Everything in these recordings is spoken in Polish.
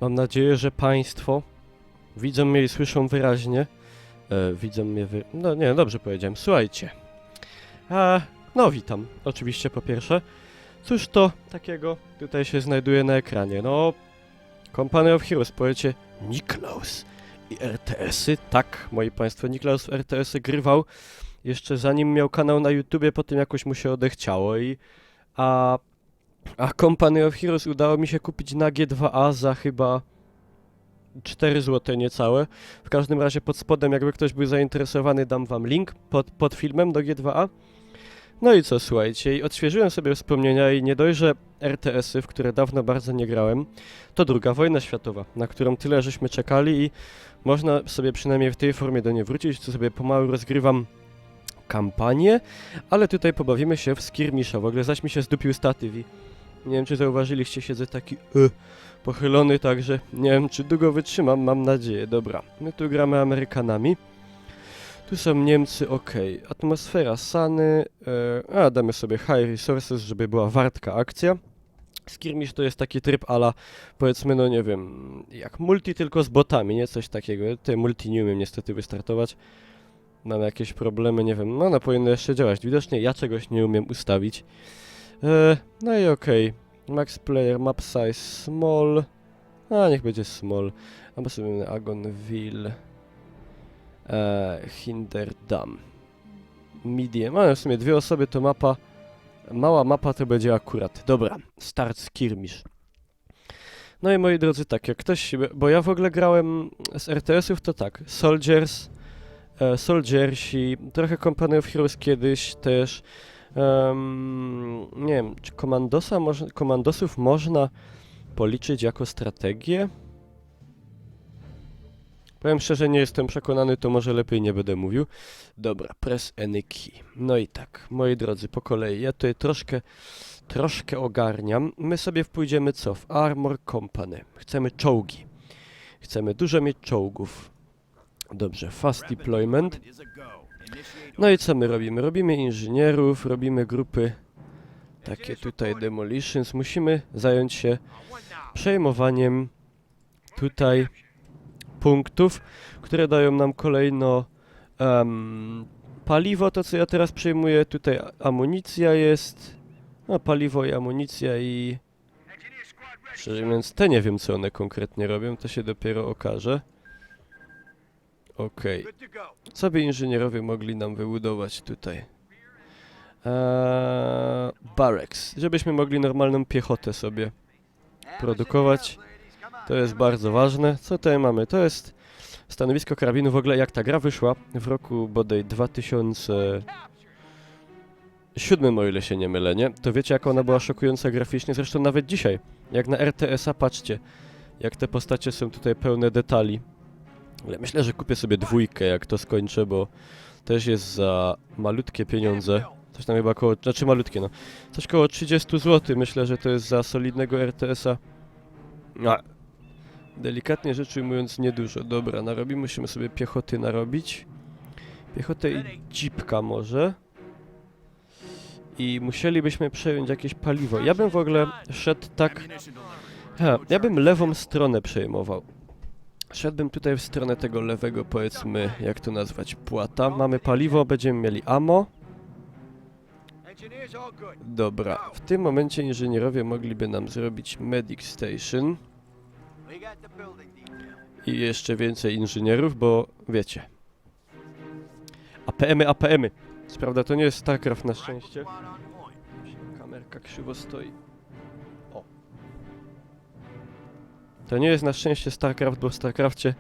Mam nadzieję, że Państwo widzą mnie i słyszą wyraźnie. Widzą mnie No nie, dobrze powiedziałem. Słuchajcie. No witam. Oczywiście po pierwsze. Cóż to takiego tutaj się znajduje na ekranie? No, Company of Heroes, powiecie Niklaus i RTS-y. Tak, moi Państwo, Niklaus w RTS-y grywał jeszcze zanim miał kanał na YouTubie, potem jakoś mu się odechciało A Company of Heroes udało mi się kupić na G2A za chyba 4 zł niecałe. W każdym razie pod spodem, jakby ktoś był zainteresowany, dam wam link pod filmem do G2A. No i co, słuchajcie, i odświeżyłem sobie wspomnienia i nie dość, że RTS-y, w które dawno bardzo nie grałem, to II wojna światowa, na którą tyle żeśmy czekali i można sobie przynajmniej w tej formie do niej wrócić, co sobie pomału rozgrywam kampanię, ale tutaj pobawimy się w skirmisza. W ogóle zaś mi się zdupił statyw i nie wiem, czy zauważyliście, siedzę taki pochylony, także nie wiem, czy długo wytrzymam, mam nadzieję. Dobra, my tu gramy Amerykanami. Tu są Niemcy, okej. Atmosfera Sany, damy sobie High Resources, żeby była wartka akcja. Skirmish to jest taki tryb ala, powiedzmy, no nie wiem, jak multi tylko z botami, nie? Coś takiego. Tutaj multi nie umiem niestety wystartować. Mam jakieś problemy, nie wiem, no one powinny jeszcze działać. Widocznie ja czegoś nie umiem ustawić. No i okej. Max player, map size small. Niech będzie small. Albo sobie Agonville. Hinderdam. Medium. W sumie dwie osoby to mapa. Mała mapa to będzie akurat. Dobra, start skirmish. No i moi drodzy, tak, jak ktoś, bo ja w ogóle grałem z RTS-ów, to tak, Soldiersi, trochę Company of Heroes kiedyś też, nie wiem, czy komandosów można policzyć jako strategię? Powiem szczerze, nie jestem przekonany, to może lepiej nie będę mówił. Dobra, press any key. No i tak, moi drodzy, po kolei, ja tutaj troszkę ogarniam. My sobie pójdziemy co? W Armor Company. Chcemy czołgi. Chcemy dużo mieć czołgów. Dobrze, fast deployment. No i co my robimy? Robimy inżynierów, robimy grupy takie tutaj demolitions. Musimy zająć się przejmowaniem tutaj punktów, które dają nam kolejno paliwo, to co ja teraz przejmuję. Tutaj amunicja jest. No, paliwo i amunicja i... Szczerze mówiąc, te nie wiem, co one konkretnie robią, to się dopiero okaże. Okej. Co by inżynierowie mogli nam wybudować tutaj? Barracks, żebyśmy mogli normalną piechotę sobie produkować. To jest bardzo ważne. Co tutaj mamy? To jest stanowisko karabinu. W ogóle jak ta gra wyszła w roku bodaj 2007, o ile się nie mylę, nie? To wiecie, jak ona była szokująca graficznie. Zresztą nawet dzisiaj, jak na RTS-a, patrzcie, jak te postacie są tutaj pełne detali. Ale myślę, że kupię sobie dwójkę, jak to skończę, bo też jest za malutkie pieniądze. Coś tam chyba około, znaczy malutkie, no. Coś koło 30 zł, myślę, że to jest za solidnego RTS-a. Delikatnie rzecz ujmując, niedużo. Dobra, musimy sobie piechoty narobić. Piechotę i jeepka może. I musielibyśmy przejąć jakieś paliwo. Ja bym w ogóle szedł tak... ja bym lewą stronę przejmował. Szedłbym tutaj w stronę tego lewego, powiedzmy, jak to nazwać, płata. Mamy paliwo, będziemy mieli ammo. Dobra, w tym momencie inżynierowie mogliby nam zrobić medic station. I jeszcze więcej inżynierów, bo wiecie. APM-y. Co prawda to nie jest StarCraft na szczęście. Kamerka krzywo stoi. O. To nie jest na szczęście StarCraft, bo w StarCrafcie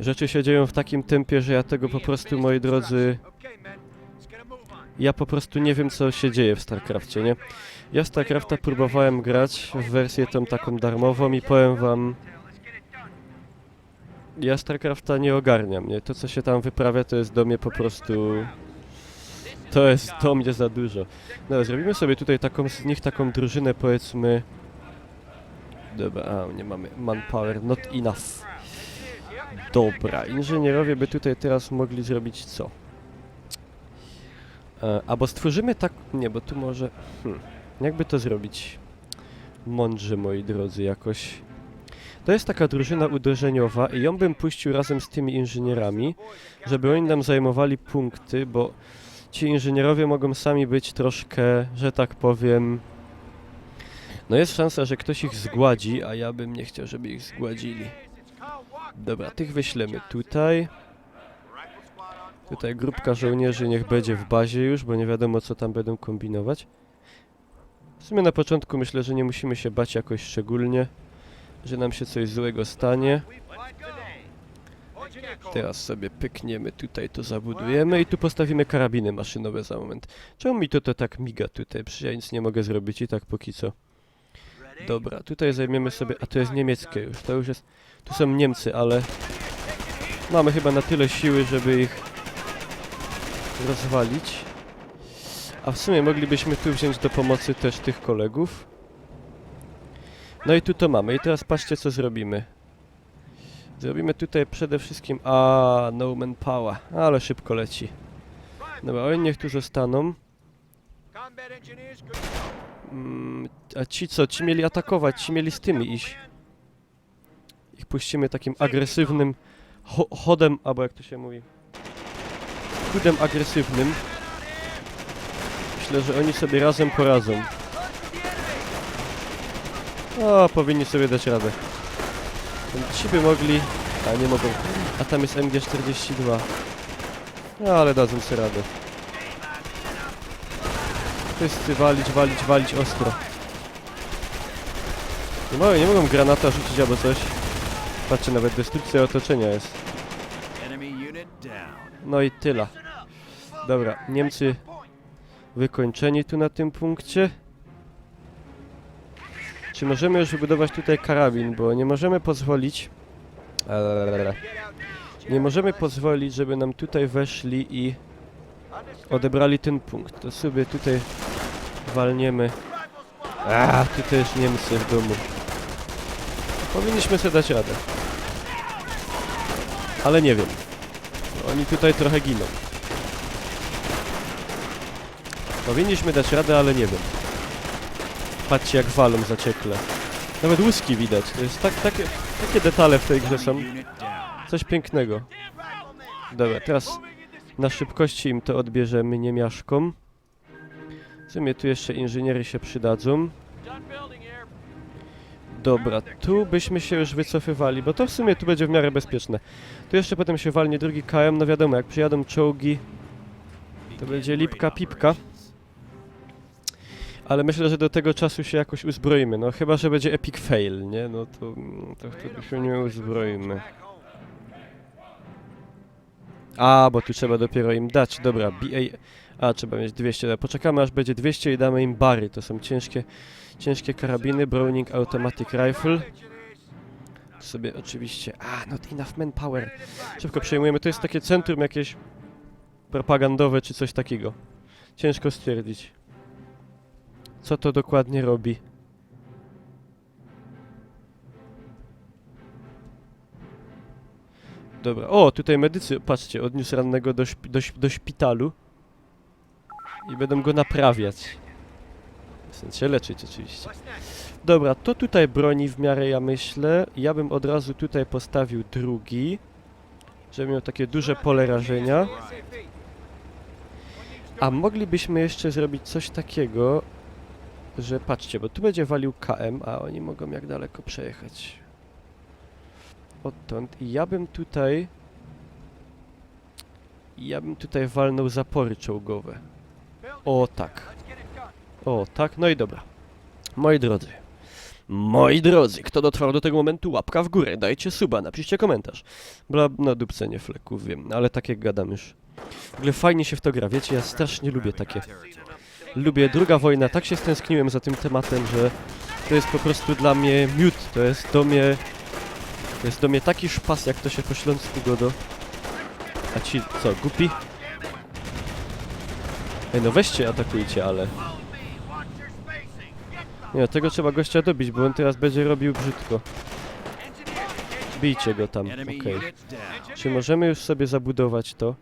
rzeczy się dzieją w takim tempie, że ja tego po prostu, moi drodzy... Ja po prostu nie wiem, co się dzieje w StarCrafcie, nie? Ja StarCrafta próbowałem grać w wersję tą taką darmową i powiem wam... Ja StarCrafta nie ogarniam, nie? To, co się tam wyprawia, to jest do mnie po prostu... To jest do mnie za dużo. No, zrobimy sobie tutaj z nich taką drużynę, powiedzmy... Dobra, nie mamy manpower, not enough. Dobra, inżynierowie by tutaj teraz mogli zrobić co? Albo stworzymy tak... Nie, bo tu może... Jakby to zrobić? Mądrze, moi drodzy, jakoś... To jest taka drużyna uderzeniowa i ją bym puścił razem z tymi inżynierami, żeby oni nam zajmowali punkty, bo ci inżynierowie mogą sami być troszkę, że tak powiem... No jest szansa, że ktoś ich zgładzi, a ja bym nie chciał, żeby ich zgładzili. Dobra, tych wyślemy tutaj. Tutaj grupka żołnierzy niech będzie w bazie już, bo nie wiadomo co tam będą kombinować. W sumie na początku myślę, że nie musimy się bać jakoś szczególnie, że nam się coś złego stanie. Teraz sobie pykniemy tutaj, to zabudujemy i tu postawimy karabiny maszynowe za moment. Czemu mi to tak miga tutaj? Przecież ja nic nie mogę zrobić i tak póki co. Dobra, tutaj zajmiemy sobie... A to jest niemieckie już, to już jest... Tu są Niemcy, ale... Mamy chyba na tyle siły, żeby ich rozwalić. A w sumie moglibyśmy tu wziąć do pomocy też tych kolegów. No i tu to mamy. I teraz patrzcie co zrobimy. Zrobimy tutaj przede wszystkim... No manpower. Ale szybko leci. Dobra, oni niech tu zostaną. A ci co? Ci mieli atakować, ci mieli z tymi iść. Ich puścimy takim agresywnym chodem, albo jak to się mówi. Chudem agresywnym. Myślę, że oni sobie razem poradzą. O, powinni sobie dać radę. Ci by mogli... A, nie mogą. A tam jest MG42. No, ale dadzą sobie radę. Wszyscy walić ostro. Nie mogą granata rzucić albo coś. Patrzcie, nawet destrukcja otoczenia jest. No i tyle. Dobra, Niemcy wykończeni tu na tym punkcie. Czy możemy już wybudować tutaj karabin, bo nie możemy pozwolić... Nie możemy pozwolić, żeby nam tutaj weszli i odebrali ten punkt. To sobie tutaj walniemy. Tutaj już Niemcy w domu. Powinniśmy sobie dać radę. Ale nie wiem. Oni tutaj trochę giną. Powinniśmy dać radę, ale nie wiem. Patrzcie jak walą zaciekle. Nawet łuski widać. To jest takie detale w tej grze są. Coś pięknego. Dobra, teraz na szybkości im to odbierzemy niemiaszkom. W sumie tu jeszcze inżyniery się przydadzą. Dobra, tu byśmy się już wycofywali, bo to w sumie tu będzie w miarę bezpieczne. Tu jeszcze potem się walnie drugi KM, no wiadomo, jak przyjadą czołgi, to będzie lipka pipka. Ale myślę, że do tego czasu się jakoś uzbroimy, no chyba, że będzie epic fail, nie? No to wtedy się nie uzbroimy. Bo tu trzeba dopiero im dać, dobra, trzeba mieć 200, dobra, poczekamy aż będzie 200 i damy im bary, to są ciężkie karabiny, Browning Automatic Rifle. Tu sobie oczywiście, not enough manpower. Szybko przejmujemy, to jest takie centrum jakieś propagandowe czy coś takiego. Ciężko stwierdzić. Co to dokładnie robi? Dobra, tutaj medycy, patrzcie, odniósł rannego do szpitalu. I będą go naprawiać. W sensie leczyć oczywiście. Dobra, to tutaj broni w miarę ja myślę. Ja bym od razu tutaj postawił drugi. Żeby miał takie duże pole rażenia. A moglibyśmy jeszcze zrobić coś takiego, że patrzcie, bo tu będzie walił KM, a oni mogą jak daleko przejechać. Odtąd. I ja bym tutaj walnął zapory czołgowe. O tak, no i dobra. Moi drodzy, kto dotrwał do tego momentu, łapka w górę, dajcie suba, napiszcie komentarz. No dupce nie fleków, wiem, ale tak jak gadam już. W ogóle fajnie się w to gra, wiecie, ja strasznie lubię takie. Lubię II wojna, tak się stęskniłem za tym tematem, że to jest po prostu dla mnie miód, to jest do mnie taki szpas, jak to się po śląsku godo. A ci co, głupi? No weźcie, atakujcie, ale... Nie, tego trzeba gościa dobić, bo on teraz będzie robił brzydko. Bijcie go tam, okej. Czy możemy już sobie zabudować to?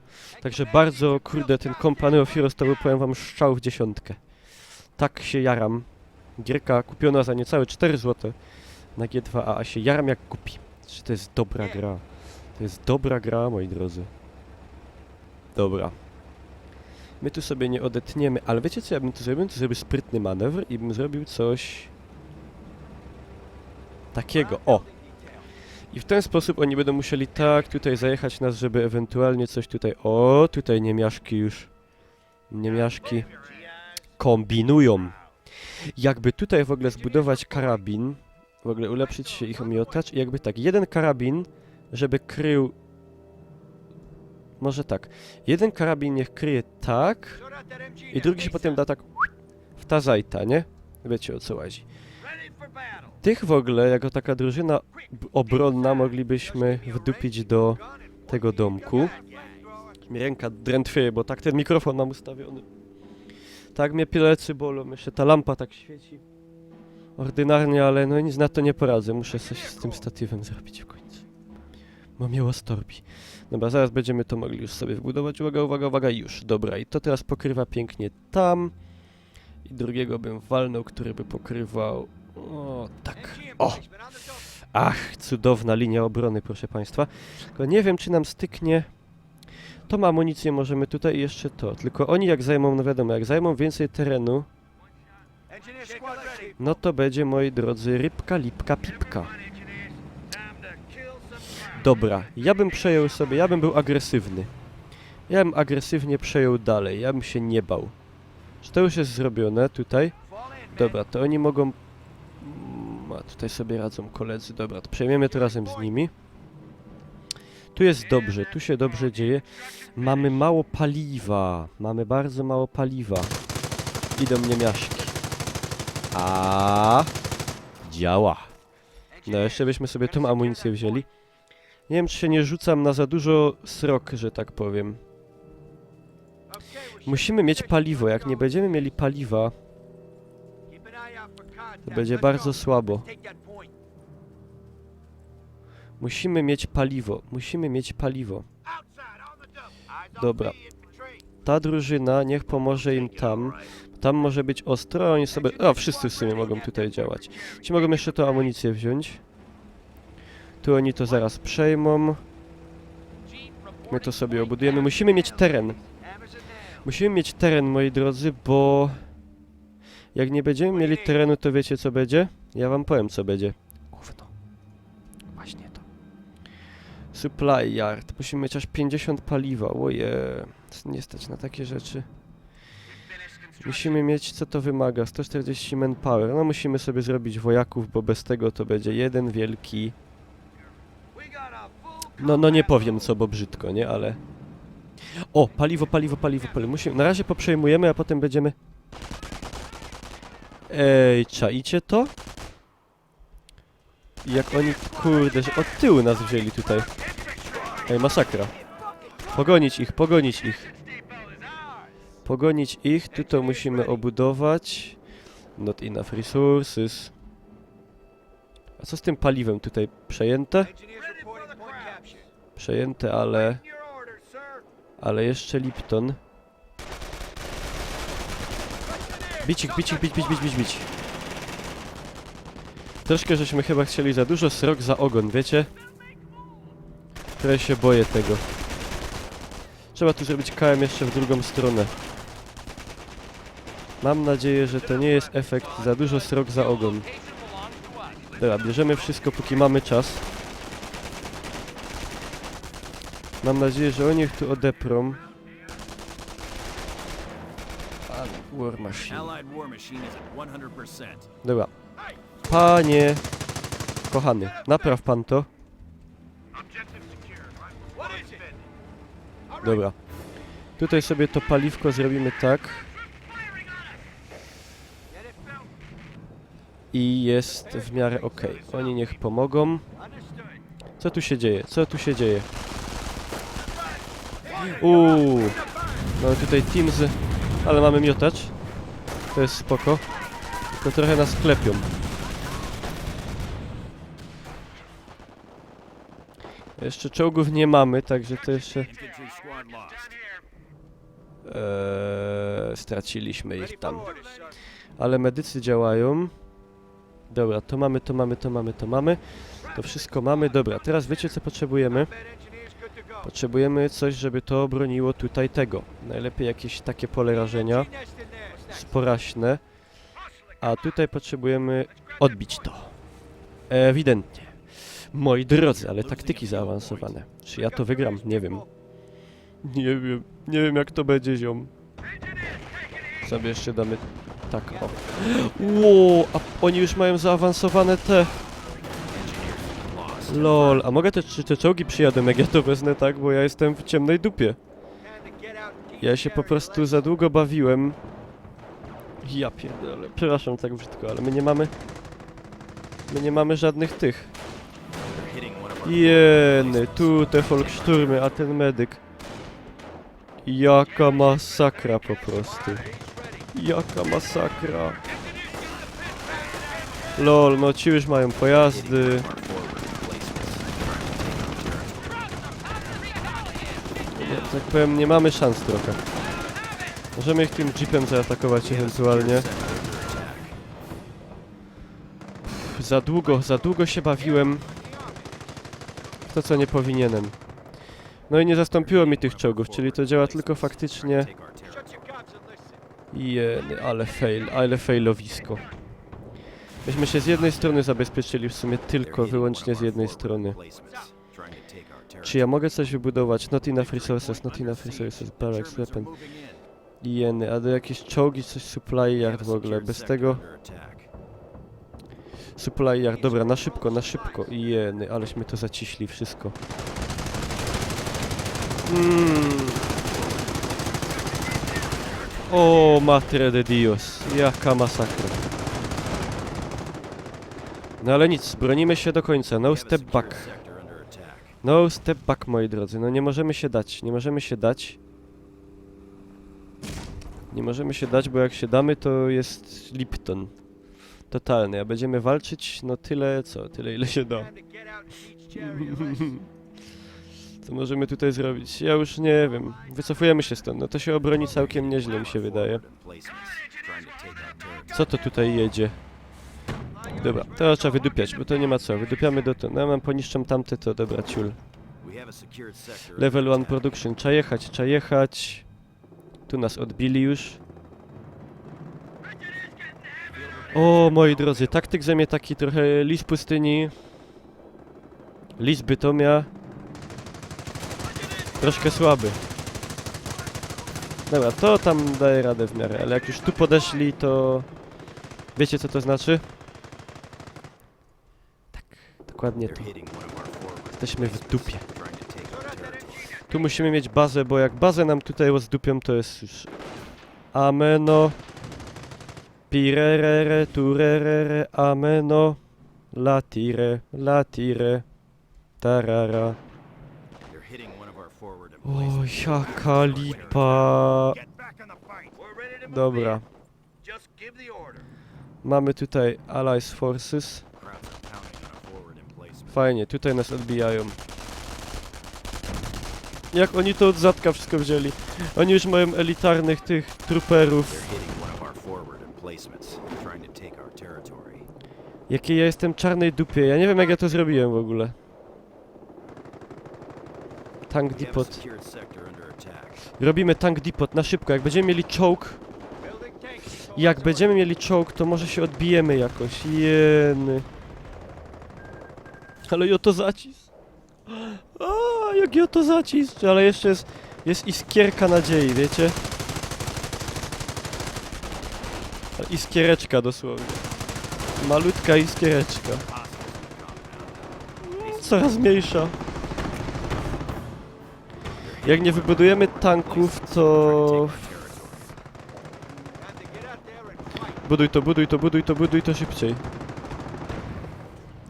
Także bardzo, kurde, ten Company of Heroes to był, powiem wam, strzał w dziesiątkę. Tak się jaram. Gierka kupiona za niecałe 4 zł. na G2A, a się jaram jak głupi. Czy to jest dobra gra? To jest dobra gra, moi drodzy. Dobra. My tu sobie nie odetniemy, ale wiecie co ja bym tu zrobił? Tu zrobił sprytny manewr i bym zrobił coś... takiego, o! I w ten sposób oni będą musieli tak tutaj zajechać nas, żeby ewentualnie coś tutaj... O, tutaj niemiaszki już... Niemiaszki... kombinują. Jakby tutaj w ogóle zbudować karabin, w ogóle ulepszyć się ich miotacz i jakby tak, jeden karabin, żeby krył... Może tak, jeden karabin niech kryje tak i drugi się potem da tak w tazajta, nie? Wiecie o co chodzi. Tych w ogóle, jako taka drużyna obronna, moglibyśmy wdupić do tego domku. Mi ręka drętwieje, bo tak ten mikrofon mam ustawiony. Tak mnie plecy bolą, jeszcze ta lampa tak świeci. Ordynarnie, ale no nic na to nie poradzę. Muszę coś z tym statywem zrobić w końcu. Bo mnie łastorbi. Dobra, zaraz będziemy to mogli już sobie wbudować. Uwaga, uwaga, uwaga, już. Dobra, i to teraz pokrywa pięknie tam. I drugiego bym walnął, który by pokrywał... O, tak. O! Ach, cudowna linia obrony, proszę państwa. Tylko nie wiem, czy nam styknie... Tą amunicję możemy tutaj i jeszcze to. Tylko oni jak zajmą, no wiadomo, jak zajmą więcej terenu, no to będzie, moi drodzy, rybka, lipka, pipka. Dobra, ja bym przejął sobie, ja bym był agresywny. Ja bym agresywnie przejął dalej, ja bym się nie bał. Czy to już jest zrobione tutaj? Dobra, to oni mogą... A tutaj sobie radzą koledzy, dobra, to przejmiemy to razem z nimi. Tu jest dobrze, tu się dobrze dzieje. Mamy mało paliwa, mamy bardzo mało paliwa. Idą niemiaszki. A działa. No jeszcze byśmy sobie tą amunicję wzięli. Nie wiem, czy się nie rzucam na za dużo srok, że tak powiem. Musimy mieć paliwo. Jak nie będziemy mieli paliwa, to będzie bardzo słabo. Musimy mieć paliwo. Musimy mieć paliwo. Dobra. Ta drużyna niech pomoże im tam. Tam może być ostro, oni sobie... O, wszyscy w sumie mogą tutaj działać. Ci mogą jeszcze tą amunicję wziąć. Tu oni to zaraz przejmą. My to sobie obudujemy. Musimy mieć teren. Musimy mieć teren, moi drodzy, bo... Jak nie będziemy mieli terenu, to wiecie co będzie? Ja wam powiem co będzie. Gówno. Właśnie to. Supply yard. Musimy mieć aż 50 paliwa. Oje. Nie stać na takie rzeczy. Musimy mieć, co to wymaga? 140 manpower. No musimy sobie zrobić wojaków, bo bez tego to będzie jeden wielki... No nie powiem co, bo brzydko, nie? Ale... O! Paliwo, paliwo, paliwo, paliwo. Musimy... Na razie poprzejmujemy, a potem będziemy... Ej, czaicie to? Jak oni, kurde, że od tyłu nas wzięli tutaj. Ej, masakra. Pogonić ich, pogonić ich. Pogonić ich, tu to musimy obudować. Not enough resources. A co z tym paliwem tutaj? Przejęte? Przejęte, ale... Ale jeszcze Lipton. Bić ich, bić ich, bić, bić, bić, bić, bić. Troszkę żeśmy chyba chcieli za dużo srok za ogon, wiecie? Trochę się boję tego. Trzeba tu zrobić KM jeszcze w drugą stronę. Mam nadzieję, że to nie jest efekt za dużo srok za ogon. Dobra, bierzemy wszystko, póki mamy czas. Mam nadzieję, że oni ich tu odeprą. War Machine. Dobra. Panie kochany, napraw pan to. Dobra. Tutaj sobie to paliwko zrobimy tak. I jest w miarę okej. Oni niech pomogą. Co tu się dzieje? Co tu się dzieje? Mamy tutaj Teams, ale mamy miotacz. To jest spoko. To trochę nas klepią. Jeszcze czołgów nie mamy, także to jeszcze... Straciliśmy ich tam. Ale medycy działają. Dobra, to mamy, to mamy, to mamy, to mamy. To wszystko mamy. Dobra, teraz wiecie co potrzebujemy? Potrzebujemy coś, żeby to broniło tutaj tego. Najlepiej jakieś takie pole rażenia. Sporaśne. A tutaj potrzebujemy odbić to. Ewidentnie. Moi drodzy, ale taktyki zaawansowane. Czy ja to wygram? Nie wiem. Nie wiem. Nie wiem jak to będzie, ziom. Sobie jeszcze damy... Tak, o. Ło, a oni już mają zaawansowane te... Lol, a mogę też, czy te czołgi przyjadą, jak ja to wezmę, tak? Bo ja jestem w ciemnej dupie. Ja się po prostu za długo bawiłem. Ja pierdolę, przepraszam tak brzydko, ale my nie mamy... My nie mamy żadnych tych. Jeny, tu te Volkssturmy, a ten medyk. Jaka masakra po prostu. Jaka masakra. Lol, no ci już mają pojazdy. Ja tak powiem, nie mamy szans trochę. Możemy ich tym jeepem zaatakować ewentualnie. Za długo się bawiłem w to, co nie powinienem. No i nie zastąpiło mi tych czołgów, czyli to działa tylko faktycznie... Jeny, ale failowisko. Myśmy się z jednej strony zabezpieczyli, w sumie tylko, wyłącznie z jednej strony. Czy ja mogę coś wybudować? Not enough resources, barracks, weapon. Jeny, a do jakieś czołgi, coś supply yard w ogóle, bez tego... Supply yard, dobra, na szybko, na szybko. Jeny, aleśmy to zaciśli wszystko. O, Madre de Dios, jaka masakra. No ale nic, bronimy się do końca, no step back. No step back, moi drodzy, no nie możemy się dać, nie możemy się dać. Nie możemy się dać, bo jak się damy, to jest Lipton. Totalny, a będziemy walczyć, no tyle, co? Tyle, ile się da. Co możemy tutaj zrobić? Ja już nie wiem. Wycofujemy się stąd, no to się obroni całkiem nieźle, mi się wydaje. Co to tutaj jedzie? Dobra, teraz trzeba wydupiać, bo to nie ma co. Wydupiamy do to. No ja mam poniszczam tamte, to dobra, ciul. Level 1 production. Trzeba jechać, trzeba jechać. Tu nas odbili już. O, moi drodzy, taktyk ze mnie taki trochę lis pustyni. Lis Bytomia. Troszkę słaby. Dobra, to tam daje radę w miarę, ale jak już tu podeszli, to... Wiecie co to znaczy? Tak, dokładnie to. Jesteśmy w dupie. Tu musimy mieć bazę, bo jak bazę nam tutaj rozdupią, to jest już... Ameno. Pirerere, turerere, ameno. Latire, tarara. O, jaka lipa. Dobra. Mamy tutaj Allies Forces. Fajnie, tutaj nas odbijają. Jak oni to od zadka wszystko wzięli. Oni już mają elitarnych tych truperów. Jakiej ja jestem czarnej dupie. Ja nie wiem jak ja to zrobiłem w ogóle. Tank depot. Robimy tank depot na szybko. Jak będziemy mieli czołg... Jak będziemy mieli czołg, to może się odbijemy jakoś. Jeny. Ale ja to zacis. A, jak ja to zacis. Ale jeszcze jest iskierka nadziei, wiecie? Iskiereczka dosłownie. Malutka iskiereczka. Coraz mniejsza. Jak nie wybudujemy tanków, to... Buduj to szybciej.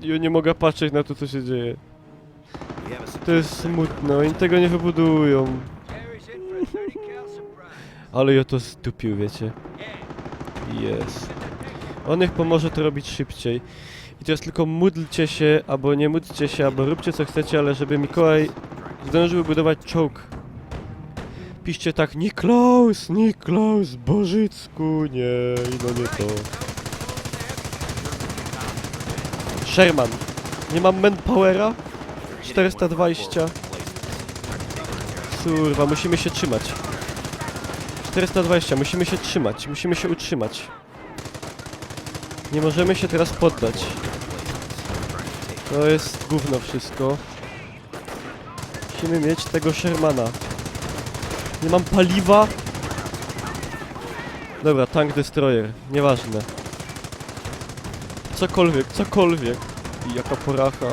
Ja nie mogę patrzeć na to, co się dzieje. To jest smutne, oni tego nie wybudują. Ale ja to zdupił, wiecie. Jest. On niech pomoże to robić szybciej. I teraz tylko módlcie się, albo nie módlcie się, albo róbcie co chcecie, ale żeby Mikołaj zdążył budować czołg. Piszcie tak, Niklaus, Bożycku, nie, i no nie to. Sherman. Nie mam manpowera? 420. Kurwa, musimy się trzymać. 420, musimy się trzymać, musimy się utrzymać. Nie możemy się teraz poddać. To jest gówno wszystko. Musimy mieć tego Shermana. Nie mam paliwa. Dobra, tank destroyer, nieważne. Cokolwiek, cokolwiek. I jaka poracha.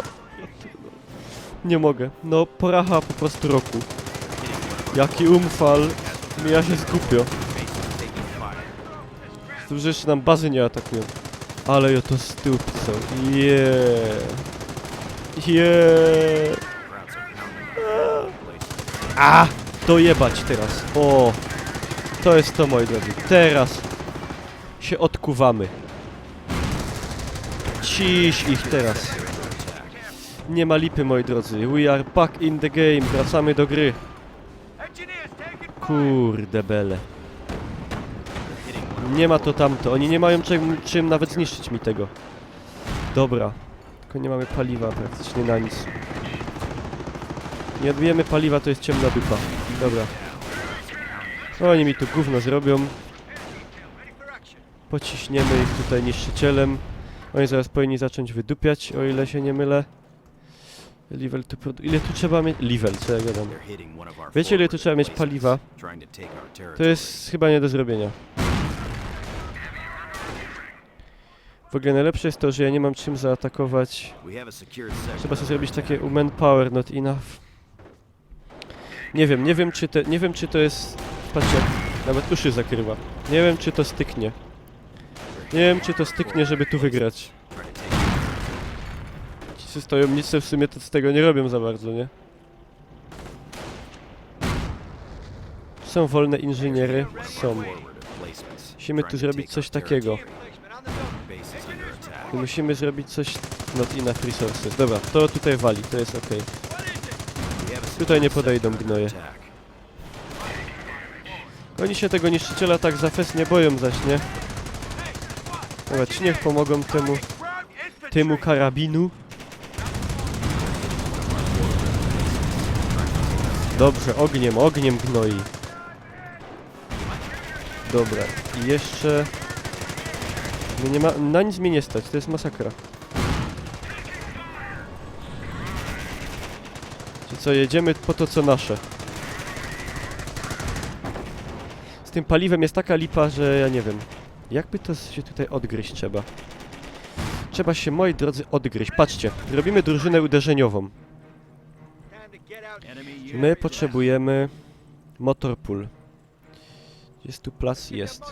Nie mogę. No, poracha po prostu roku. Jaki umfal. Ja się zgubię. Dobrze, jeszcze nam bazy nie atakują. Ale ja to stupco. A! Dojebać teraz. O! To jest to, moi drodzy. Teraz się odkuwamy. Ciś ich teraz. Nie ma lipy, moi drodzy. We are back in the game. Wracamy do gry. Kurde bele. Nie ma to tamto. Oni nie mają czym nawet zniszczyć mi tego. Dobra. Tylko nie mamy paliwa praktycznie na nic. Nie odbijemy paliwa, to jest ciemna dupa. Dobra. Oni mi tu gówno zrobią. Pociśniemy ich tutaj niszczycielem. Oni zaraz powinni zacząć wydupiać, o ile się nie mylę. Level to ile tu trzeba mieć... Level, co ja gadam. Wiecie, ile tu trzeba mieć paliwa? To jest chyba nie do zrobienia. W ogóle najlepsze jest to, że ja nie mam czym zaatakować. Trzeba sobie zrobić takie manpower not enough. Nie wiem czy to jest... Patrzcie, nawet uszy zakrywa. Nie wiem czy to styknie. Nie wiem czy to styknie, żeby tu wygrać. Ci co stoją nic w sumie to z tego nie robią za bardzo, nie? Są wolne inżyniery? Są. Musimy tu zrobić coś takiego. I musimy zrobić coś... Not enough resources. Dobra, to tutaj wali, to jest ok. Tutaj nie podejdą gnoje. Oni się tego niszczyciela tak za fest nie boją zaś, nie? Dobra, ci niech pomogą temu karabinu. Dobrze, ogniem gnoi. Dobra, i jeszcze... No nie ma... Na nic mnie nie stać, to jest masakra. Czy co, jedziemy po to co nasze. Z tym paliwem jest taka lipa, że ja nie wiem. Jakby to się tutaj odgryźć trzeba. Trzeba się, moi drodzy, odgryźć. Patrzcie, robimy drużynę uderzeniową. My potrzebujemy motor pool. Jest tu plac? Jest.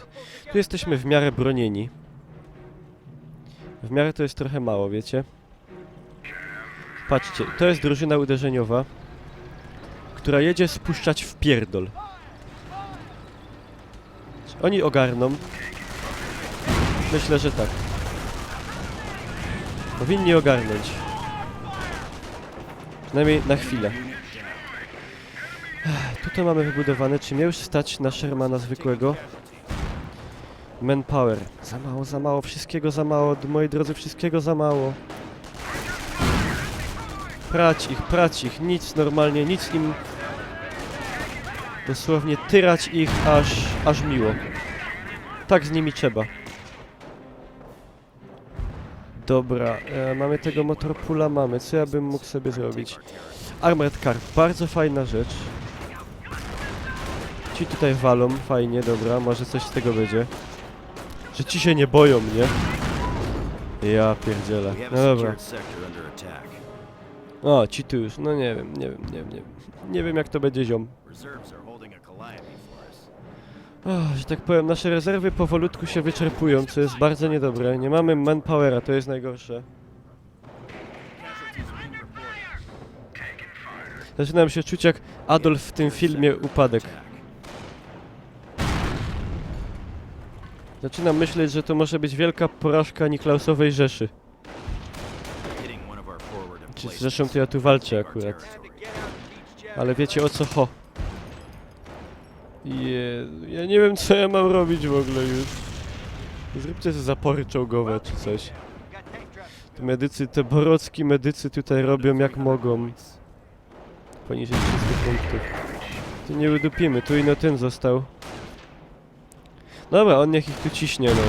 Tu jesteśmy w miarę bronieni. W miarę to jest trochę mało, wiecie? Patrzcie, to jest drużyna uderzeniowa, która jedzie spuszczać w pierdol. Oni ogarną. Myślę, że tak. Powinni ogarnąć. Przynajmniej na chwilę. Tutaj mamy wybudowane. Czy mnie już stać na Shermana zwykłego? Manpower. Za mało. Wszystkiego za mało. Moi drodzy, wszystkiego za mało. Prać ich. Nic normalnie, nic im... Dosłownie tyrać ich aż miło. Tak z nimi trzeba. Dobra, mamy tego motorpula, mamy. Co ja bym mógł sobie zrobić? Armored Car, bardzo fajna rzecz. Ci tutaj walą, fajnie, dobra, może coś z tego będzie. Że ci się nie boją, nie? Ja pierdzielę. No dobra. O, ci tu już, no nie wiem. Nie wiem jak to będzie ziom. O, że tak powiem, nasze rezerwy powolutku się wyczerpują, co jest bardzo niedobre. Nie mamy manpowera, to jest najgorsze. Zaczynam się czuć jak Adolf w tym filmie Upadek. Zaczynam myśleć, że to może być wielka porażka Niklausowej Rzeszy. Czy z Rzeszą to ja tu walczę akurat. Ale wiecie o co ho. Ja nie wiem co ja mam robić w ogóle już. Zróbcie sobie zapory czołgowe czy coś. Medycy, te borocki medycy tutaj robią jak mogą. Poniżej 300 punktów. Tu nie udupimy, tu ino ten został. Dobra, on niech ich tu ciśnie, no.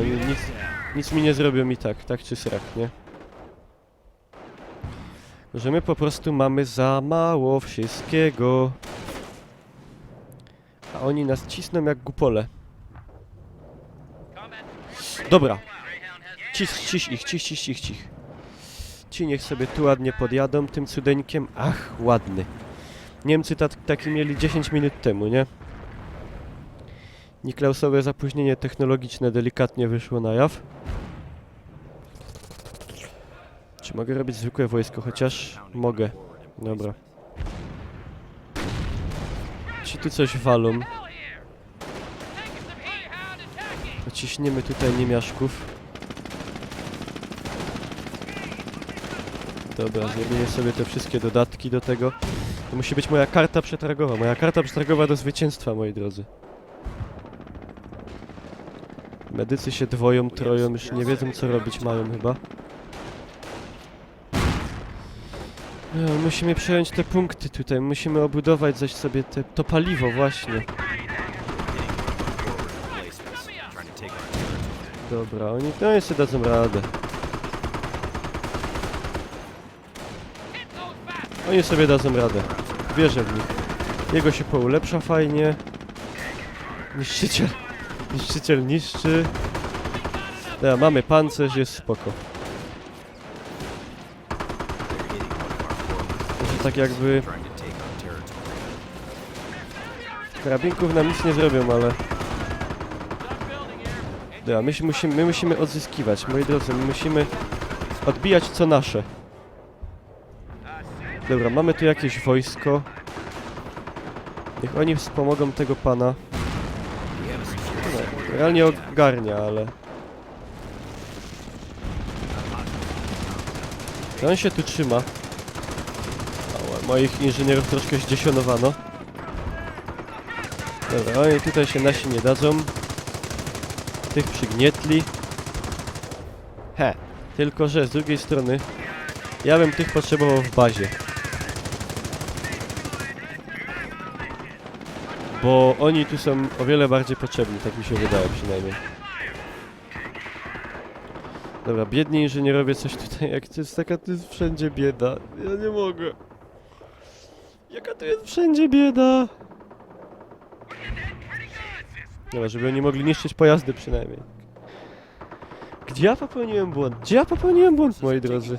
Oni nic mi nie zrobią i tak czy srak, nie? Że my po prostu mamy za mało wszystkiego. A oni nas cisną jak gupole. Dobra. Ciś ich. Ci niech sobie tu ładnie podjadą tym cudeńkiem. Ach, ładny. Niemcy taki mieli 10 minut temu, nie? Niklausowe zapóźnienie technologiczne delikatnie wyszło na jaw. Czy mogę robić zwykłe wojsko? Chociaż mogę. Dobra. Ci tu coś walą. Pociśniemy tutaj niemiaszków. Dobra, zrobimy sobie te wszystkie dodatki do tego. To musi być moja karta przetargowa. Moja karta przetargowa do zwycięstwa, moi drodzy. Medycy się dwoją, troją, już nie wiedzą co robić mają chyba. No, musimy przejąć te punkty tutaj, musimy obudować zaś sobie to paliwo właśnie. Dobra, oni sobie dadzą radę. Oni sobie dadzą radę. Wierzę w nich. Jego się poulepsza fajnie. Niszczyciel niszczy. Dobra, mamy pancerz, jest spoko. Może tak jakby... Karabinków nam nic nie zrobią, ale... Dobra, my musimy odzyskiwać, moi drodzy, my musimy odbijać co nasze. Dobra, mamy tu jakieś wojsko. Niech oni wspomogą tego pana. No, realnie ogarnia, ale... To on się tu trzyma. Ała, moich inżynierów troszkę zdziesionowano. Dobra, oni tutaj się nasi nie dadzą. Tych przygnietli. Tylko że z drugiej strony ja bym tych potrzebował w bazie. Bo oni tu są o wiele bardziej potrzebni, tak mi się wydaje przynajmniej. Dobra, biedni inżynierowie coś tutaj, jak to jest taka, tu jest wszędzie bieda. Ja nie mogę. Jaka tu jest wszędzie bieda? Dobra, żeby oni mogli niszczyć pojazdy przynajmniej. Gdzie ja popełniłem błąd? Gdzie ja popełniłem błąd, moi drodzy?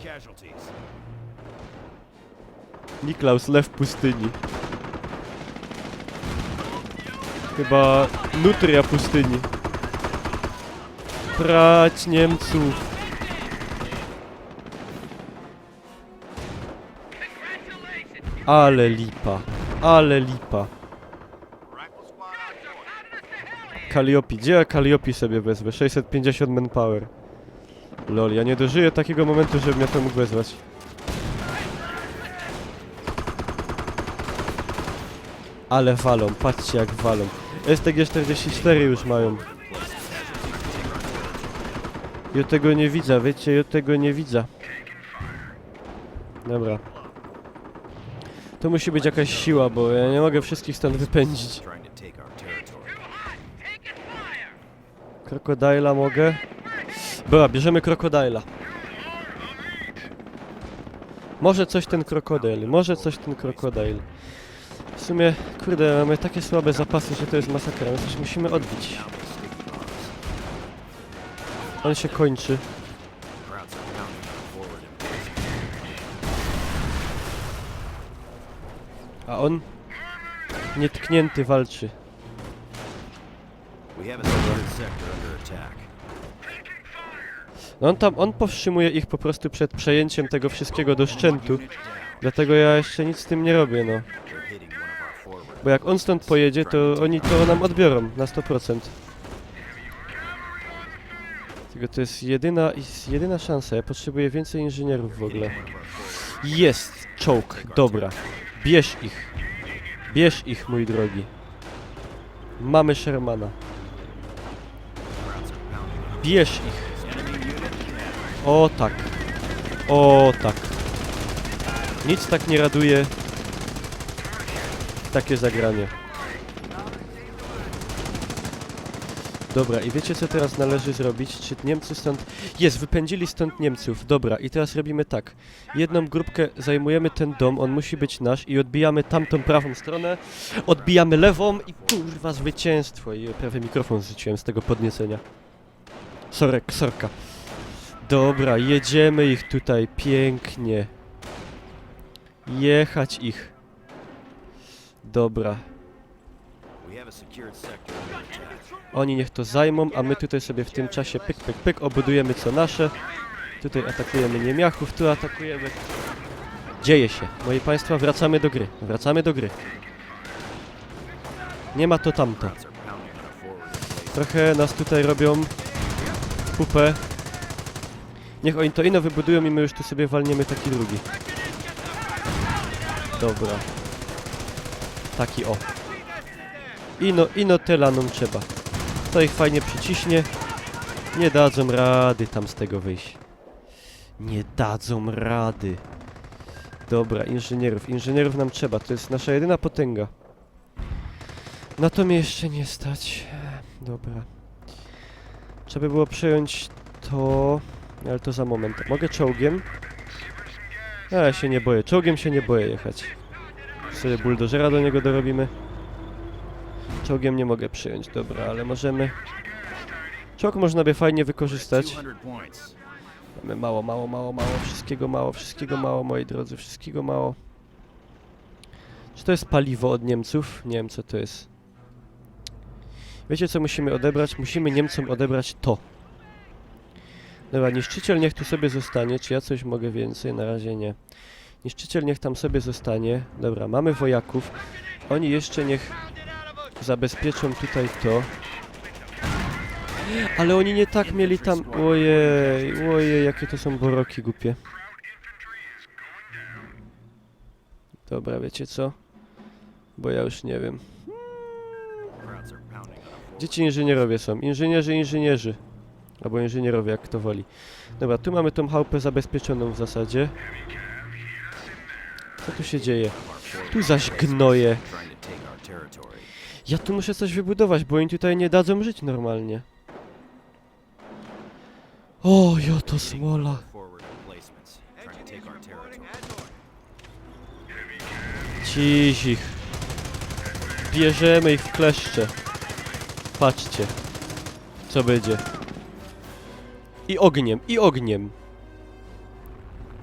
Niklaus, lew pustyni. Chyba nutria pustyni. Brać Niemców. Ale lipa. Ale lipa. Calliope. Gdzie ja Calliope sobie wezmę? 650 manpower. Lol, ja nie dożyję takiego momentu, żebym ja to mógł wezwać. Ale walą, patrzcie jak walą. STG-44 już mają. Ja tego nie widzę, wiecie, ja tego nie widzę. Dobra. To musi być jakaś siła, bo ja nie mogę wszystkich stąd wypędzić. Krokodyla mogę? Dobra, bierzemy krokodyla. Może coś ten krokodyl, W sumie, kurde, mamy takie słabe zapasy, że to jest masakra, my coś musimy odbić. On się kończy. A on nietknięty walczy. No on powstrzymuje ich po prostu przed przejęciem tego wszystkiego do szczętu. Dlatego ja jeszcze nic z tym nie robię, no. Bo jak on stąd pojedzie, to oni to nam odbiorą na 100%. Tylko to jest jedyna szansa. Ja potrzebuję więcej inżynierów w ogóle. Jest! Czołg, dobra. Bierz ich. Bierz ich, mój drogi. Mamy Shermana. Bierz ich. O tak. O tak. Nic tak nie raduje. Takie zagranie. Dobra, i wiecie co teraz należy zrobić? Czy Niemcy stąd... Jest, wypędzili stąd Niemców. Dobra, i teraz robimy tak. Jedną grupkę zajmujemy ten dom, on musi być nasz i odbijamy tamtą prawą stronę. Odbijamy lewą i kurwa zwycięstwo. I prawie mikrofon zrzuciłem z tego podniecenia. Sorka. Dobra, jedziemy ich tutaj pięknie. Jechać ich. Dobra. Oni niech to zajmą, a my tutaj sobie w tym czasie pyk, obudujemy co nasze. Tutaj atakujemy niemiachów, tu atakujemy. Dzieje się. Moi państwa, wracamy do gry. Nie ma to tamto. Trochę nas tutaj robią pupę. Niech oni to ino wybudują i my już tu sobie walniemy taki drugi. Dobra. Taki o. Ino tela nam trzeba. To ich fajnie przyciśnie. Nie dadzą rady tam z tego wyjść. Nie dadzą rady. Dobra, inżynierów nam trzeba. To jest nasza jedyna potęga. Na to mnie jeszcze nie stać. Dobra. Trzeba by było przejąć to... Ale to za moment. Mogę czołgiem? Ja się nie boję. Czołgiem się nie boję jechać. Sobie buldożera do niego dorobimy. Czołgiem nie mogę przyjąć, dobra, ale możemy... Czołg można by fajnie wykorzystać. Mamy mało. Wszystkiego mało, moi drodzy, wszystkiego mało. Czy to jest paliwo od Niemców? Nie wiem, co to jest. Wiecie, co musimy odebrać? Musimy Niemcom odebrać to. Dobra, niszczyciel niech tu sobie zostanie. Czy ja coś mogę więcej? Na razie nie. Niszczyciel niech tam sobie zostanie. Dobra, mamy wojaków. Oni jeszcze niech zabezpieczą tutaj to. Ale oni nie tak mieli tam... Ojej, jakie to są boroki głupie. Dobra, wiecie co? Bo ja już nie wiem. Gdzie ci inżynierowie są? Inżynierzy. Albo inżynierowie, jak kto woli. Dobra, tu mamy tą chałupę zabezpieczoną w zasadzie. Co tu się dzieje? Tu zaś gnoje. Ja tu muszę coś wybudować, bo oni tutaj nie dadzą żyć normalnie. O, to smola. Ciich. Bierzemy ich w kleszcze. Patrzcie. Co będzie. I ogniem.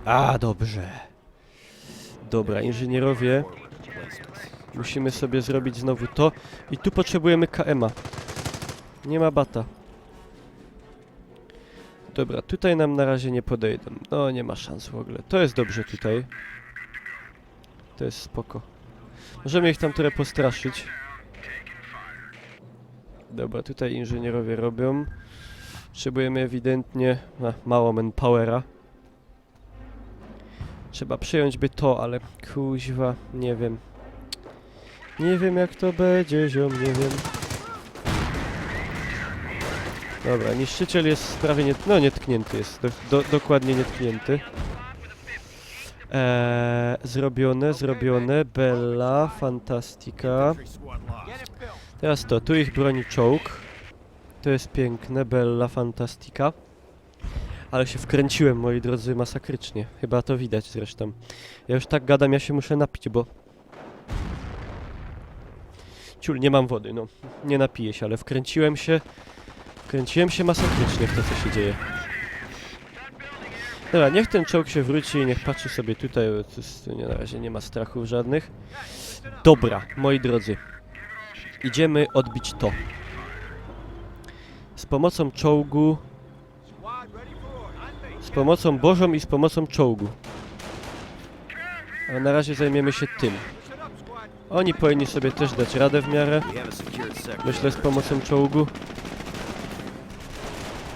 A, dobrze. Dobra, inżynierowie. Musimy sobie zrobić znowu to. I tu potrzebujemy KM-a. Nie ma bata. Dobra, tutaj nam na razie nie podejdą. No, nie ma szans w ogóle. To jest dobrze tutaj. To jest spoko. Możemy ich tam trochę postraszyć. Dobra, tutaj inżynierowie robią. Potrzebujemy ewidentnie... mało manpowera. Trzeba przejąć by to, ale kuźwa, nie wiem. Nie wiem jak to będzie, ziom, nie wiem. Dobra, niszczyciel jest prawie nietknięty jest. Dokładnie nietknięty. Zrobione. Bella, fantastika. Teraz to, tu ich broni czołg. To jest piękne, Bella, fantastika. Ale się wkręciłem, moi drodzy, masakrycznie. Chyba to widać zresztą. Ja już tak gadam, ja się muszę napić, bo... Ciul, nie mam wody, no. Nie napiję się, ale wkręciłem się masakrycznie w to, co się dzieje. Dobra, niech ten czołg się wróci i niech patrzy sobie tutaj. Na razie nie ma strachów żadnych. Dobra, moi drodzy. Idziemy odbić to. Z pomocą czołgu... Z pomocą Bożą i z pomocą czołgu. Ale na razie zajmiemy się tym. Oni powinni sobie też dać radę w miarę. Myślę z pomocą czołgu.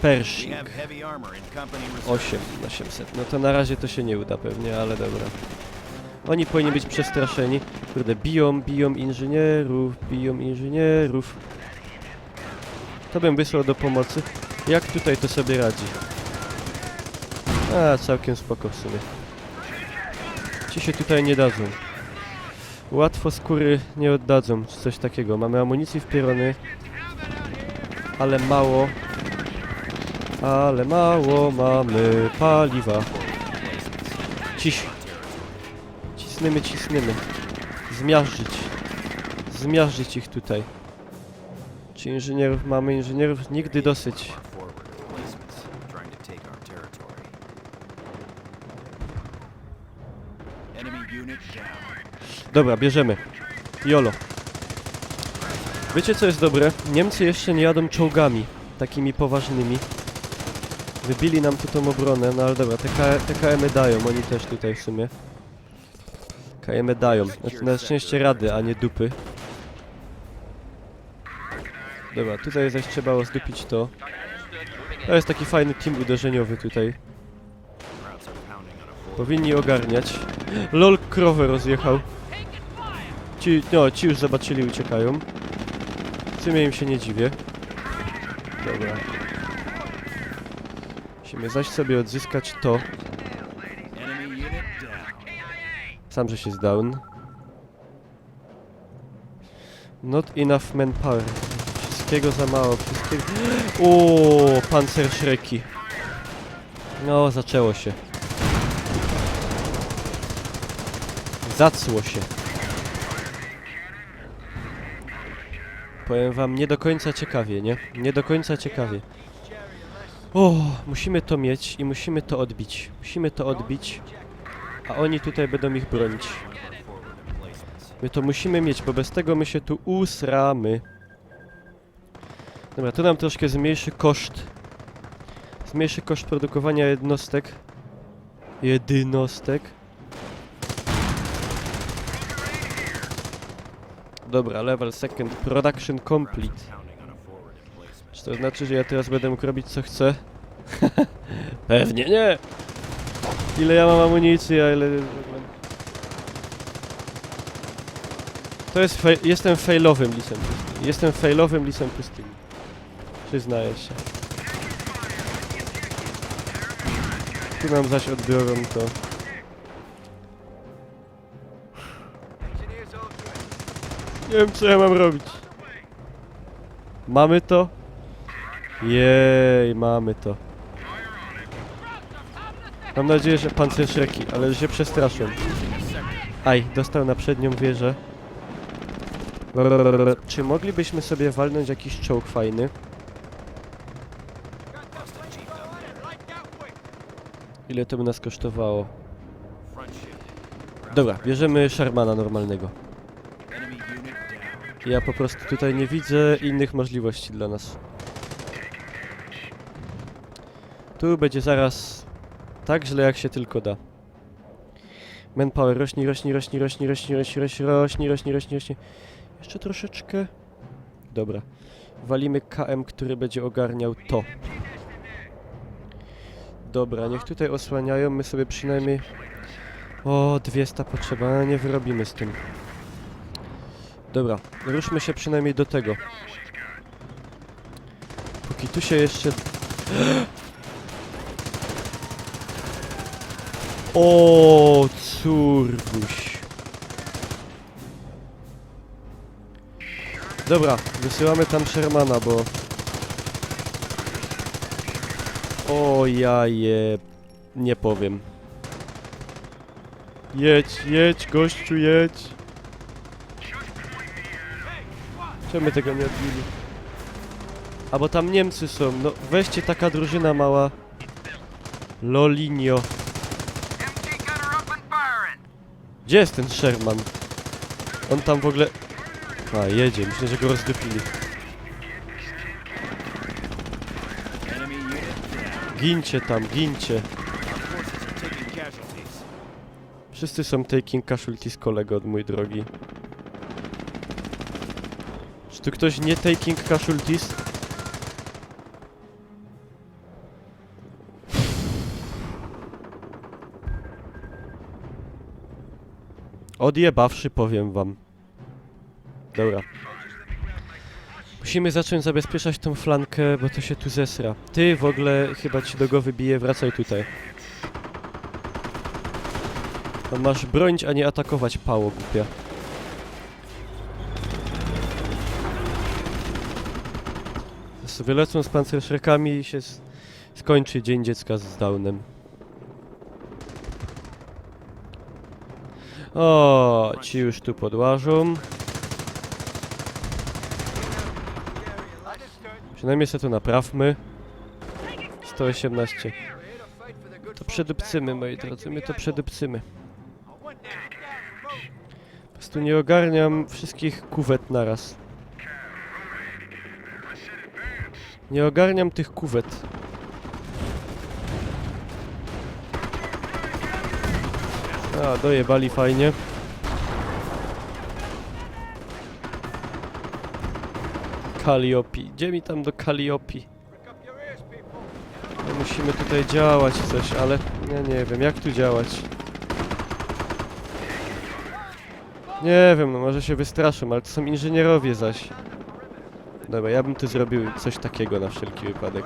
Pershing. 8 na 700. No to na razie to się nie uda pewnie, ale dobra. Oni powinni być przestraszeni. Kurde, biją inżynierów. To bym wysłał do pomocy. Jak tutaj to sobie radzi? A, całkiem spoko w sumie. Ci się tutaj nie dadzą. Łatwo skóry nie oddadzą, czy coś takiego. Mamy amunicji w pierony. Ale mało. Ale mało mamy paliwa. Ciś. Cisnymy, cisnymy. Zmiażdżyć. Zmiażdżyć ich tutaj. Czy inżynierów mamy? Inżynierów nigdy dosyć. Dobra, bierzemy. Jolo. Wiecie co jest dobre? Niemcy jeszcze nie jadą czołgami. Takimi poważnymi. Wybili nam tu tą obronę, no ale dobra, te KM-y dają, oni też tutaj w sumie. KM-y dają. Znaczy, na szczęście rady, a nie dupy. Dobra, tutaj zaś trzeba rozdupić to. To jest taki fajny team uderzeniowy tutaj. Powinni ogarniać. LOL, krowę rozjechał. Ci już zobaczyli, uciekają. W sumie im się nie dziwię. Dobra. Musimy zaś sobie odzyskać to. Sam, że się jest down. Not enough manpower. Wszystkiego za mało, wszystkiego... O, pancerschrecki. No, zaczęło się. Zacło się. Powiem wam, nie do końca ciekawie, nie? Nie do końca ciekawie. O, musimy to mieć i musimy to odbić. Musimy to odbić, a oni tutaj będą ich bronić. My to musimy mieć, bo bez tego my się tu usramy. Dobra, tu nam troszkę zmniejszy koszt. Zmniejszy koszt produkowania jednostek. Dobra, level second, production complete. Czy to znaczy, że ja teraz będę mógł robić co chcę? Pewnie nie! Ile ja mam amunicji, a ile... To jest jestem failowym lisem pustyni. Jestem failowym lisem pustyni. Przyznaję się. Tu nam zaś odbiorą to. Nie wiem, co ja mam robić. Mamy to? Jej, mamy to. Mam nadzieję, że pancerschrecki, ale się przestraszą. Aj, dostał na przednią wieżę. Czy moglibyśmy sobie walnąć jakiś czołg fajny? Ile to by nas kosztowało? Dobra, bierzemy Shermana normalnego. Ja po prostu tutaj nie widzę innych możliwości dla nas. Tu będzie zaraz tak źle, jak się tylko da. Manpower rośnie. Jeszcze troszeczkę. Dobra. Walimy KM, który będzie ogarniał to. Dobra, niech tutaj osłaniają, my sobie przynajmniej... O, 200 potrzeba, ale nie wyrobimy z tym. Dobra, ruszmy się przynajmniej do tego. Póki tu się jeszcze... O, córguś. Dobra, wysyłamy tam Shermana, bo... O, jaje... Nie powiem. Jedź, gościu, jedź. Czemu my tego nie odbili? A bo tam Niemcy są, no weźcie taka drużyna mała. Lolinio. Gdzie jest ten Sherman? On tam w ogóle... A, jedzie, myślę, że go rozdupili. Gincie tam, gincie. Wszyscy są taking casualties, kolego, mój drogi. Czy tu ktoś nie taking casualties? Odjebawszy, powiem wam. Dobra. Musimy zacząć zabezpieczać tą flankę, bo to się tu zesra. Ty w ogóle chyba ci do go wybije, wracaj tutaj. No masz bronić, a nie atakować, pało głupia. Sobie lecą z pancerszrekami i się skończy Dzień Dziecka z Downem. O, ci już tu podłażą. Przynajmniej sobie to naprawmy. 118. To przedupcymy, moi drodzy, my to przedupcymy. Po prostu nie ogarniam wszystkich kuwet naraz. Nie ogarniam tych kuwet. A, dojebali fajnie. Kalliopi. Gdzie mi tam do Kalliopi? No, musimy tutaj działać coś, ale ja nie wiem, jak tu działać. Nie wiem, no może się wystraszą, ale to są inżynierowie zaś. Dobra, ja bym tu zrobił coś takiego na wszelki wypadek.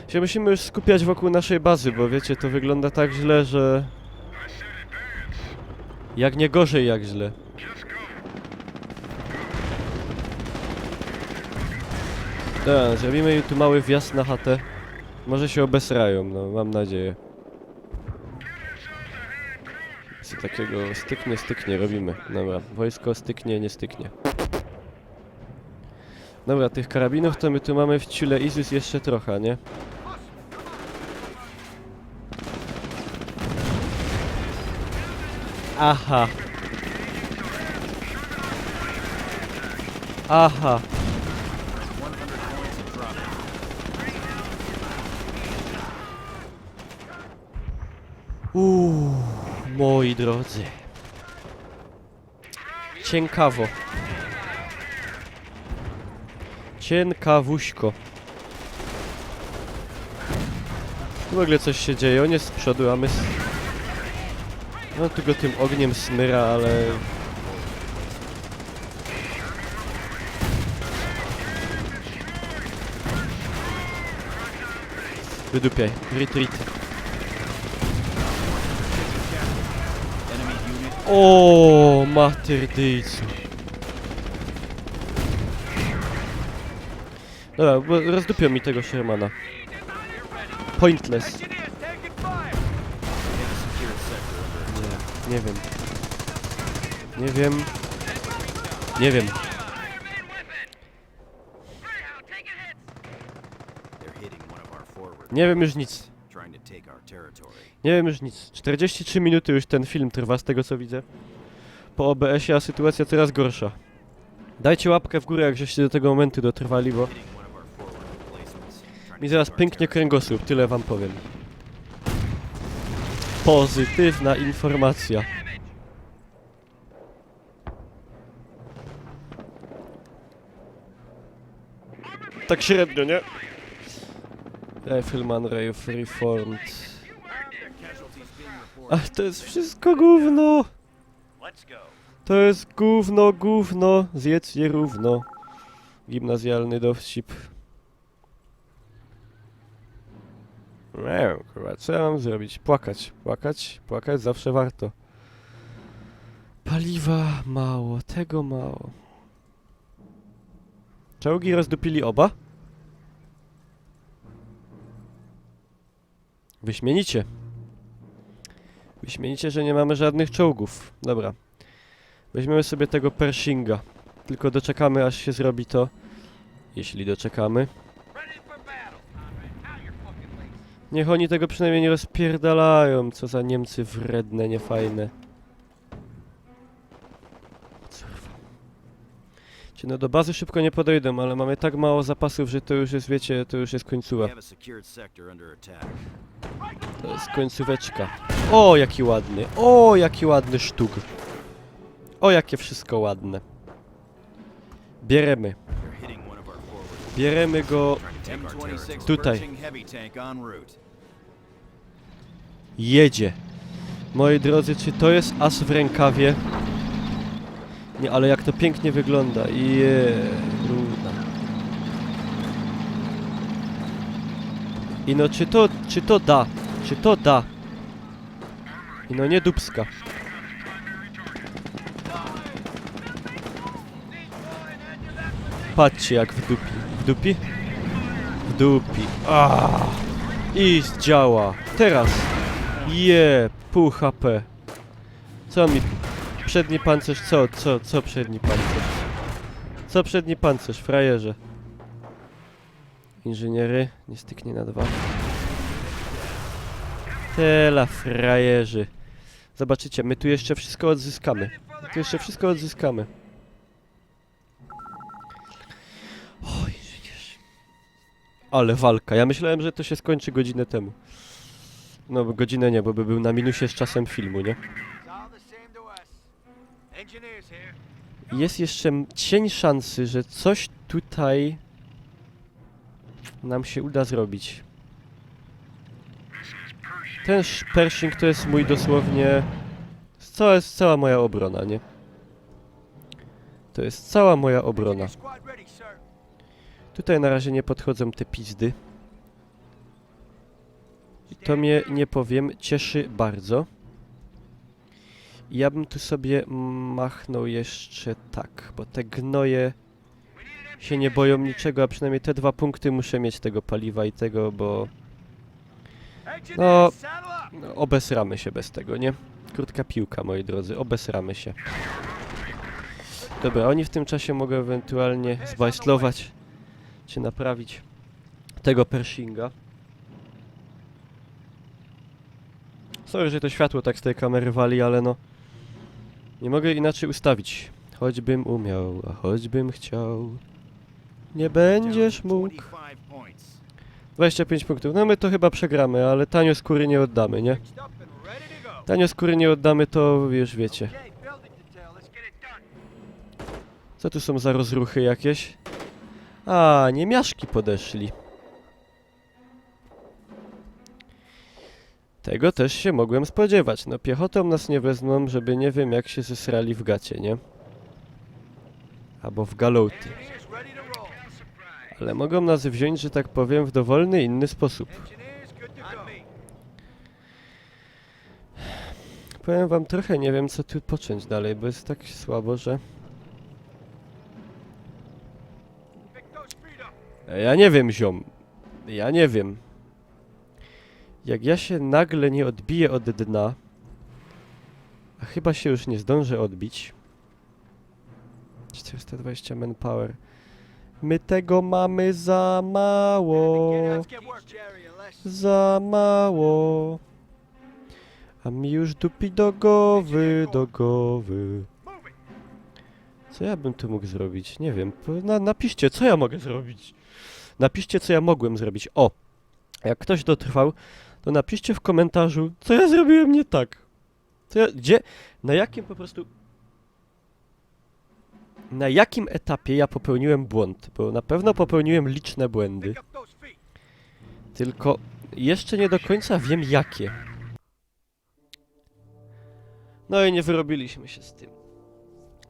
Się musimy już skupiać wokół naszej bazy, bo wiecie, to wygląda tak źle, że... Jak nie gorzej, jak źle. Dobra, zrobimy tu mały wjazd na chatę. Może się obesrają, no, mam nadzieję. Co takiego styknie, robimy. Dobra, wojsko styknie, nie styknie. Dobra, tych karabinów to my tu mamy w ciule Izus jeszcze trochę, nie? Aha. Aha. Moi drodzy. Cienkawo. Cienkawuśko. Tu w ogóle coś się dzieje, on jest z przodu, a my... No tu go tym ogniem smyra, ale... Wydupiaj, retreat. O, materdyjcu. Dobra, bo rozdupią mi tego Shermana. Pointless. Nie wiem. Nie wiem. Nie wiem. Nie wiem już nic. Nie wiem już nic. 43 minuty już ten film trwa, z tego co widzę. Po OBS-ie, a sytuacja coraz gorsza. Dajcie łapkę w górę, jak żeście do tego momentu dotrwali, bo... Mi zaraz pęknie kręgosłup, tyle wam powiem. Pozytywna informacja. Tak średnio, nie? Rifleman Rafe Reformed. Ach, to jest wszystko gówno! To jest gówno, zjedz je równo. Gimnazjalny dowcip. Nie wiem, kurwa, co ja mam zrobić? Płakać zawsze warto. Paliwa mało, tego mało. Czołgi rozdupili oba? Wyśmienicie. Wyśmienicie, że nie mamy żadnych czołgów. Dobra. Weźmiemy sobie tego Pershinga. Tylko doczekamy, aż się zrobi to. Jeśli doczekamy. Niech oni tego przynajmniej nie rozpierdalają. Co za Niemcy wredne, niefajne. No do bazy szybko nie podejdą, ale mamy tak mało zapasów, że to już jest, wiecie, to już jest końcówa. To jest końcóweczka. O, jaki ładny. O, jaki ładny sztuk. O, jakie wszystko ładne. Bieremy. Bieremy go tutaj. Jedzie. Moi drodzy, czy to jest as w rękawie? Nie, ale jak to pięknie wygląda. Równa. I no, czy to da? Czy to da? I no nie dupska. Patrzcie jak w dupi. W dupi? W dupi. I działa. Teraz. Pół HP. Co mi... Przedni pancerz, co przedni pancerz? Co przedni pancerz, frajerze? Inżyniery, nie styknie na 2. Tela frajerzy. Zobaczycie, my tu jeszcze wszystko odzyskamy. O, inżynierzy. Ale walka, ja myślałem, że to się skończy godzinę temu. No, godzinę nie, bo by był na minusie z czasem filmu, nie? Jest jeszcze cień szansy, że coś tutaj nam się uda zrobić. Ten Pershing to jest mój dosłownie... To jest cała moja obrona, nie? To jest cała moja obrona. Tutaj na razie nie podchodzą te pizdy. I to mnie, nie powiem, cieszy bardzo. Ja bym tu sobie machnął jeszcze tak, bo te gnoje się nie boją niczego, a przynajmniej te 2 punkty muszę mieć tego paliwa i tego, bo... No, obesramy się bez tego, nie? Krótka piłka, moi drodzy, obesramy się. Dobra, oni w tym czasie mogą ewentualnie zbajslować, czy naprawić tego Pershinga. Sorry, że to światło tak z tej kamery wali, ale no... Nie mogę inaczej ustawić. Choćbym umiał, a choćbym chciał. Nie będziesz mógł. 25 punktów. No my to chyba przegramy, ale tanio skóry nie oddamy, nie? Tanio skóry nie oddamy, to już wiecie. Co tu są za rozruchy jakieś? A, niemiaszki podeszli. Tego też się mogłem spodziewać. No piechotą nas nie wezmą, żeby nie wiem jak się zesrali w gacie, nie? Albo w galoty. Ale mogą nas wziąć, że tak powiem, w dowolny inny sposób. Powiem wam trochę, nie wiem co tu począć dalej, bo jest tak słabo, że... Ja nie wiem, ziom. Ja nie wiem. Jak ja się nagle nie odbiję od dna, a chyba się już nie zdążę odbić. 420 manpower. My tego mamy za mało. Za mało. A mi już dupi do głowy, do głowy. Co ja bym tu mógł zrobić? Nie wiem. Napiszcie, co ja mogę zrobić. Napiszcie, co ja mogłem zrobić. O! Jak ktoś dotrwał, to napiszcie w komentarzu, co ja zrobiłem nie tak. Co ja, gdzie, na jakim po prostu... Na jakim etapie ja popełniłem błąd? Bo na pewno popełniłem liczne błędy. Tylko jeszcze nie do końca wiem jakie. No i nie wyrobiliśmy się z tym.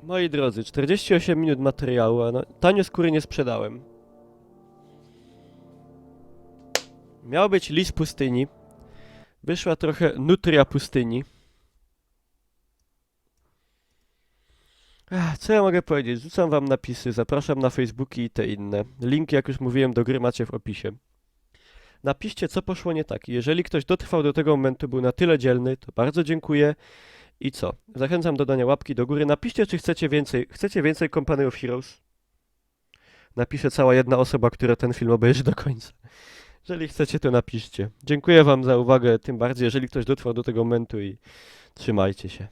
Moi drodzy, 48 minut materiału, a no, tanio skóry nie sprzedałem. Miał być lis pustyni. Wyszła trochę nutria pustyni. Co ja mogę powiedzieć? Rzucam wam napisy, zapraszam na Facebooki i te inne. Link, jak już mówiłem, do gry macie w opisie. Napiszcie, co poszło nie tak. Jeżeli ktoś dotrwał do tego momentu, był na tyle dzielny, to bardzo dziękuję. I co? Zachęcam do dania łapki do góry. Napiszcie, czy chcecie więcej Company of Heroes. Napisze cała jedna osoba, która ten film obejrzy do końca. Jeżeli chcecie, to napiszcie. Dziękuję wam za uwagę, tym bardziej, jeżeli ktoś dotrwał do tego momentu i trzymajcie się.